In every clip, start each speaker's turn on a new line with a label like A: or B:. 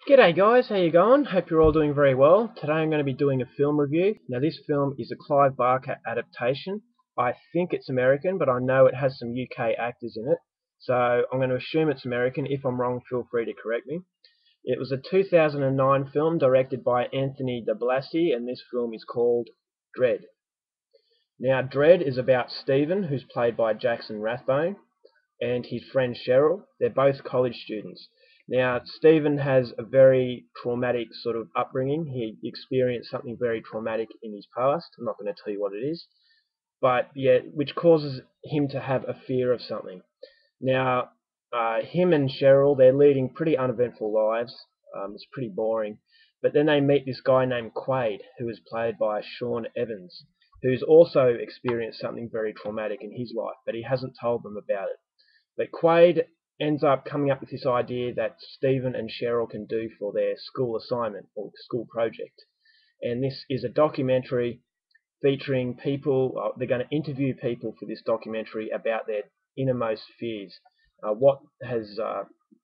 A: G'day guys, how you going? Hope you're all doing very well. Today I'm going to be doing a film review. Now this film is a Clive Barker adaptation. I think it's American, but I know it has some UK actors in it. So I'm going to assume it's American. If I'm wrong, feel free to correct me. It was a 2009 film directed by Anthony de Blasi, and this film is called Dread. Now Dread is about Stephen, who's played by Jackson Rathbone, and his friend Cheryl. They're both college students. Now, Stephen has a very traumatic sort of upbringing. He experienced something very traumatic in his past. I'm not going to tell you what it is, but yeah, which causes him to have a fear of something. Now, him and Cheryl, they're leading pretty uneventful lives. It's pretty boring. But then they meet this guy named Quaid, who is played by Sean Evans, who's also experienced something very traumatic in his life, but he hasn't told them about it. But Quaid ends up coming up with this idea that Stephen and Cheryl can do for their school assignment or school project. And this is a documentary featuring people. They're going to interview people for this documentary about their innermost fears, what has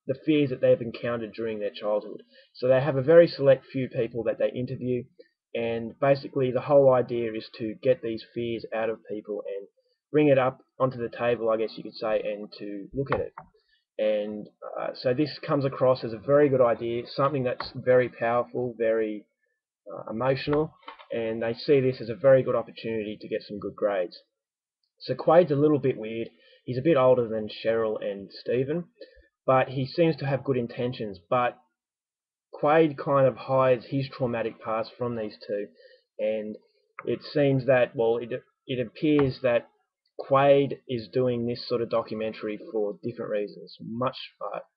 A: the fears that they've encountered during their childhood. So they have a very select few people that they interview, and basically the whole idea is to get these fears out of people and bring it up onto the table, I guess you could say, and to look at it. And so this comes across as a very good idea, something that's very powerful, very emotional, and they see this as a very good opportunity to get some good grades. So Quaid's a little bit weird. He's a bit older than Cheryl and Stephen, but he seems to have good intentions. But Quaid kind of hides his traumatic past from these two, and it seems that, well, it appears that Quaid is doing this sort of documentary for different reasons, much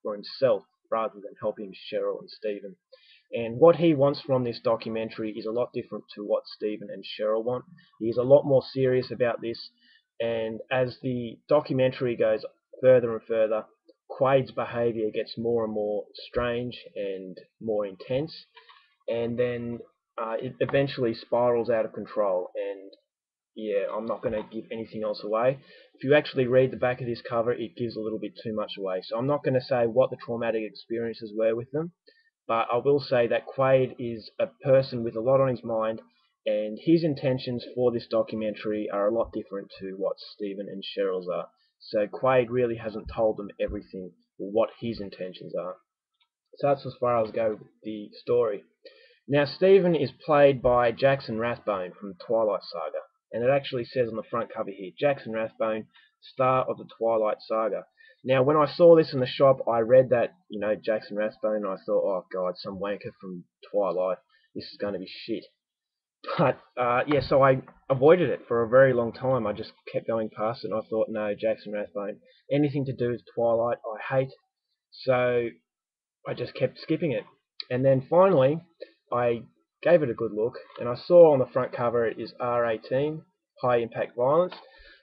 A: for himself rather than helping Cheryl and Stephen. And what he wants from this documentary is a lot different to what Stephen and Cheryl want. He's a lot more serious about this, and as the documentary goes further and further, Quaid's behaviour gets more and more strange and more intense, and then it eventually spirals out of control. And yeah, I'm not going to give anything else away. If you actually read the back of this cover, it gives a little bit too much away. So I'm not going to say what the traumatic experiences were with them, but I will say that Quaid is a person with a lot on his mind, and his intentions for this documentary are a lot different to what Stephen and Cheryl's are. So Quaid really hasn't told them everything or what his intentions are. So that's as far as I go with the story. Now Stephen is played by Jackson Rathbone from Twilight Saga, and it actually says on the front cover here, Jackson Rathbone, star of the Twilight Saga. Now when I saw this in the shop, I read that, Jackson Rathbone, and I thought, oh god, some wanker from Twilight, this is going to be shit. But yeah, so I avoided it for a very long time. I just kept going past it, and I thought, no, Jackson Rathbone, anything to do with Twilight, I hate. So I just kept skipping it. And then finally, I gave it a good look, and I saw on the front cover it is R18, high impact violence.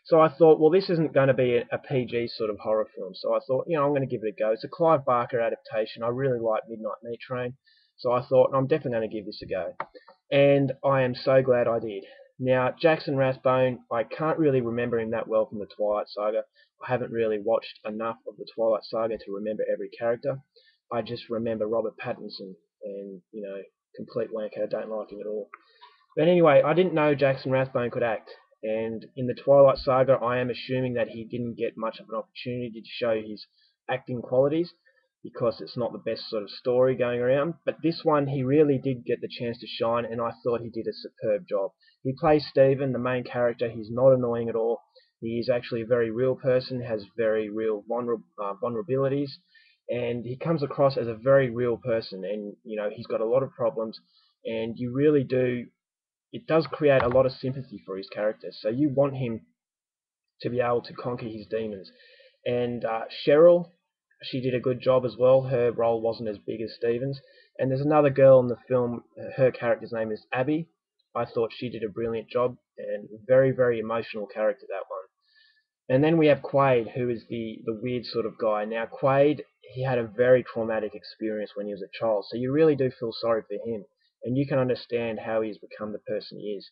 A: So I thought, well, this isn't going to be a PG sort of horror film. So I thought, I'm going to give it a go. It's a Clive Barker adaptation. I really like Midnight Meat Train. So I thought, I'm definitely going to give this a go. And I am so glad I did. Now, Jackson Rathbone, I can't really remember him that well from the Twilight Saga. I haven't really watched enough of the Twilight Saga to remember every character. I just remember Robert Pattinson, and, complete wanker, don't like him at all. But anyway, I didn't know Jackson Rathbone could act, and in the Twilight Saga, I am assuming that he didn't get much of an opportunity to show his acting qualities, because it's not the best sort of story going around. But this one, he really did get the chance to shine, and I thought he did a superb job. He plays Stephen, the main character. He's not annoying at all. He is actually a very real person, has very real vulnerabilities, and he comes across as a very real person. And he's got a lot of problems, and you really do. It does create a lot of sympathy for his character. So you want him to be able to conquer his demons. And Cheryl, she did a good job as well. Her role wasn't as big as Stephen's. And there's another girl in the film, her character's name is Abby. I thought she did a brilliant job, and very, very emotional character, that one. And then we have Quaid, who is the weird sort of guy. Now Quaid, he had a very traumatic experience when he was a child, so you really do feel sorry for him, and you can understand how he's become the person he is.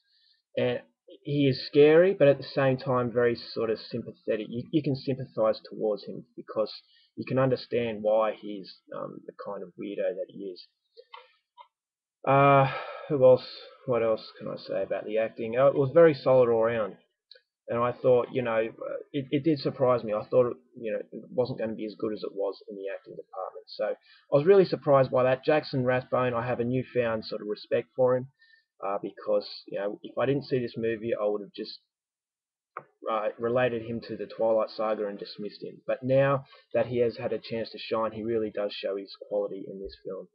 A: And he is scary, but at the same time very sort of sympathetic. You can sympathise towards him because you can understand why he's the kind of weirdo that he is. Who else? What else can I say about the acting? It was very solid all around, and I thought, it did surprise me. I thought, it wasn't going to be as good as it was in the acting department. So I was really surprised by that. Jackson Rathbone, I have a newfound sort of respect for him, because if I didn't see this movie, I would have just related him to the Twilight Saga and dismissed him. But now that he has had a chance to shine, he really does show his quality in this film.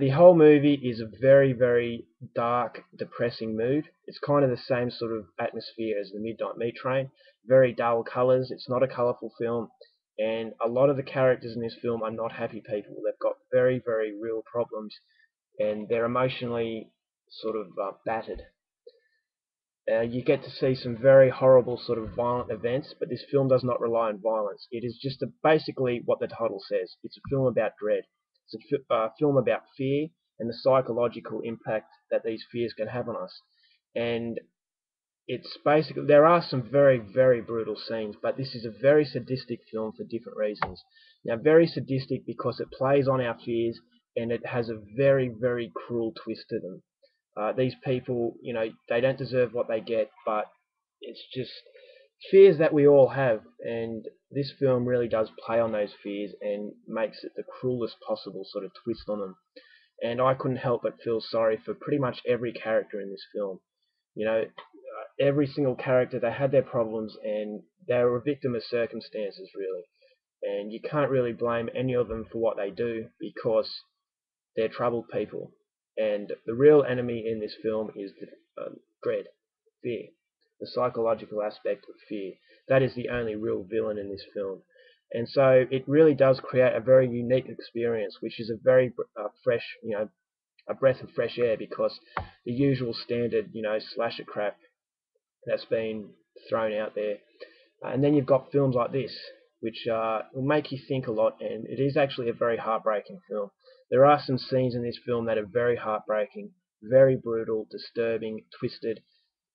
A: The whole movie is a very, very dark, depressing mood. It's kind of the same sort of atmosphere as the Midnight Meat Train. Very dull colours. It's not a colourful film. And a lot of the characters in this film are not happy people. They've got very, very real problems. And they're emotionally sort of battered. You get to see some very horrible sort of violent events, but this film does not rely on violence. It is just basically what the title says. It's a film about dread. It's a film about fear and the psychological impact that these fears can have on us. And it's basically, there are some very, very brutal scenes, but this is a very sadistic film for different reasons. Now, very sadistic because it plays on our fears and it has a very, very cruel twist to them. These people, they don't deserve what they get, but it's just fears that we all have, and this film really does play on those fears and makes it the cruelest possible sort of twist on them. And I couldn't help but feel sorry for pretty much every character in this film. Every single character, they had their problems, and they were a victim of circumstances, really. And you can't really blame any of them for what they do because they're troubled people. And the real enemy in this film is the dread, fear, the psychological aspect of fear. That is the only real villain in this film. And so it really does create a very unique experience, which is a very fresh, a breath of fresh air, because the usual standard, slasher crap that's been thrown out there. And then you've got films like this, which will make you think a lot, and it is actually a very heartbreaking film. There are some scenes in this film that are very heartbreaking, very brutal, disturbing, twisted,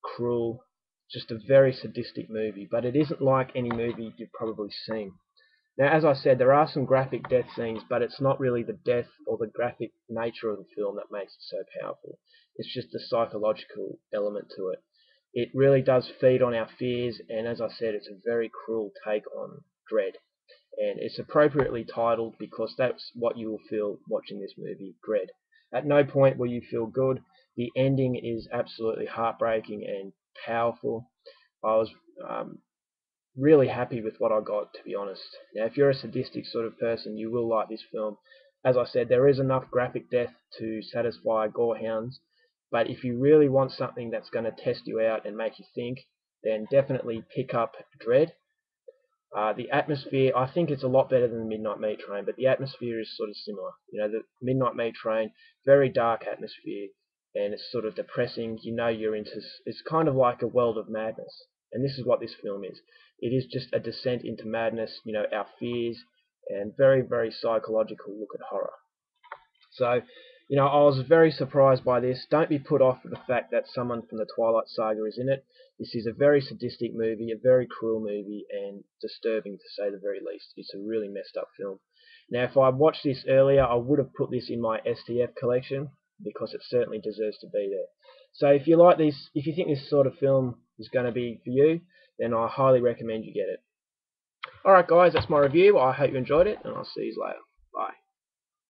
A: cruel, just a very sadistic movie, but it isn't like any movie you've probably seen. Now, as I said, there are some graphic death scenes, but it's not really the death or the graphic nature of the film that makes it so powerful. It's just the psychological element to it. It really does feed on our fears, and as I said, it's a very cruel take on dread. And it's appropriately titled because that's what you will feel watching this movie, dread. At no point will you feel good. The ending is absolutely heartbreaking and powerful. I was really happy with what I got, to be honest. Now, if you're a sadistic sort of person, you will like this film. As I said, there is enough graphic death to satisfy gorehounds, but if you really want something that's going to test you out and make you think, then definitely pick up Dread. The atmosphere, I think it's a lot better than the Midnight Meat Train, but the atmosphere is sort of similar. The Midnight Meat Train, very dark atmosphere, and it's sort of depressing. You're into, it's kind of like a world of madness, and this is what this film is. It is just a descent into madness, our fears, and very, very psychological look at horror. So, I was very surprised by this. Don't be put off with the fact that someone from the Twilight Saga is in it. This is a very sadistic movie, a very cruel movie, and disturbing to say the very least. It's a really messed up film. Now, if I watched this earlier, I would have put this in my STF collection, because it certainly deserves to be there. So if you like this, if you think this sort of film is going to be for you, then I highly recommend you get it. Alright guys, that's my review. I hope you enjoyed it, and I'll see you later. Bye.